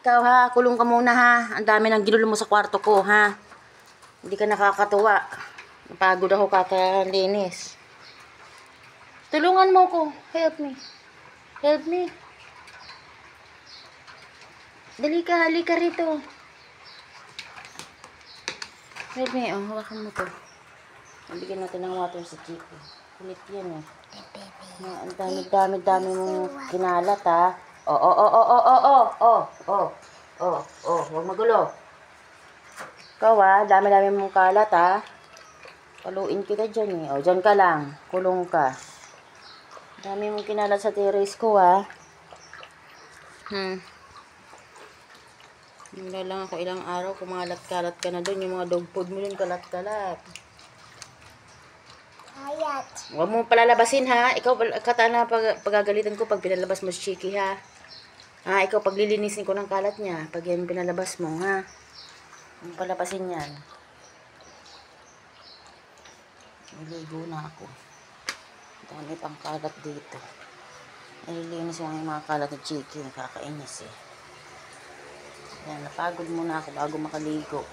Ikaw ha, kulong ka muna ha. Ang dami ng ginulo mo sa kwarto ko ha. Hindi ka nakakatuwa. Napagod ako kakalinis. Tulungan mo ko. Help me. Help me. Dali ka, halika rito. Help me, oh, hawakan mo to. Nabigyan natin ng water sa Chico. Kulit yan eh. Ang dami mong kinalat ha. Huwag magulo. Ikaw ha, dami mong kalat ha. Paluin kita dyan eh. O, dyan ka lang. Kulong ka. Dami mong kinalat sa terrace ko ha. Wala lang ako ilang araw, kumalat-kalat ka na doon. Yung mga dog food mo yun, kalat-kalat. Hayat. Huwag mo palalabasin ha. Ikaw, katana pagagalitan ko pag pinalabas mo si Chiki ha. Ha, ikaw paglilinisin ko ng kalat niya. Pag yan pinalabas mo ha. Huwag mo palabasin yan. Niligo na ako. Dami pang kalat dito. Nililinis yung mga kalat ng Chiki. Nakakainis eh. Yan, napagod muna ako bago makaligo.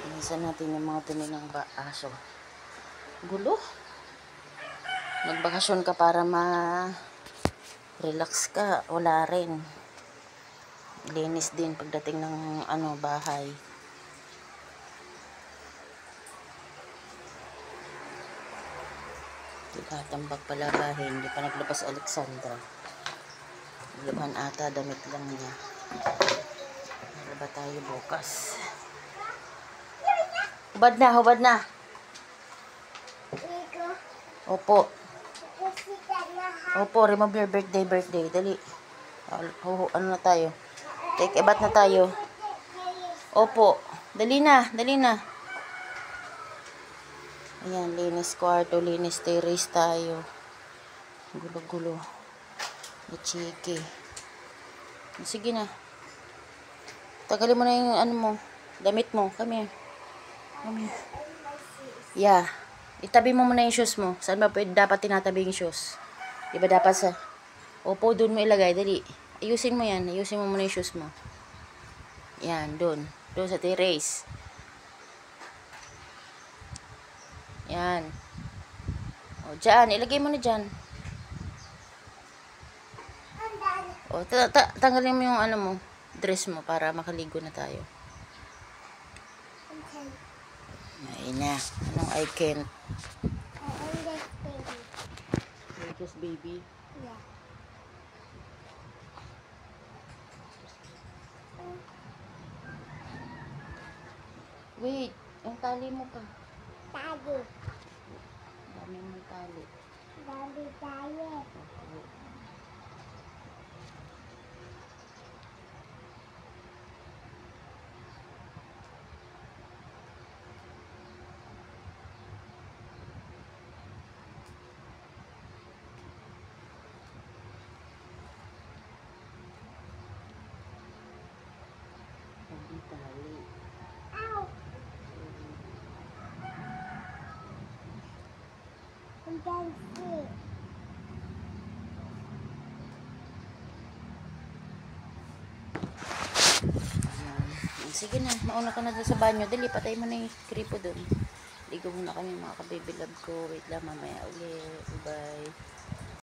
Inisan natin yung mga dumi ng aso. Gulo. Nagbakasyon ka para relax ka. Wala rin. Linis din pagdating ng bahay. Tambak pala bahay. Hindi pa naglabas Alexandra. Laban ata, damit lang niya. Malaba tayo bukas. Hubad na. Opo. Opo, remove your birthday. Dali. Ano na tayo? Take a bath na tayo. Opo. Dali na. Ayan, linis kwarto, linis terrace tayo. Gulo-gulo. Chiki. Sige na. Tagalin mo na yung mo. Damit mo. Come here. Yeah. Itabi mo muna yung shoes mo. Saan ba dapat tinatabi yung shoes? Diba dapat sa... Opo, doon mo ilagay. Dali. Ayusin mo yan. Ayusin mo muna yung shoes mo. Yan, doon. Doon sa terrace. Yan. O, dyan. Ilagay mo na dyan. O, tanggalin mo yung mo, dress mo para makaligo na tayo. Okay. Ayun na. Anong I can't? I'm just You're just baby? baby. Yeah. Wait, yung tali mo pa. Tali. Dami mong tali. Dali tayo. Tali. Ow! I'm done sick. Sige na, mauna ka na doon sa banyo. Dali, patay mo na yung kripo doon. Ligo muna kami mga kababy love ko. Wait lang, mamaya ulit. Bye.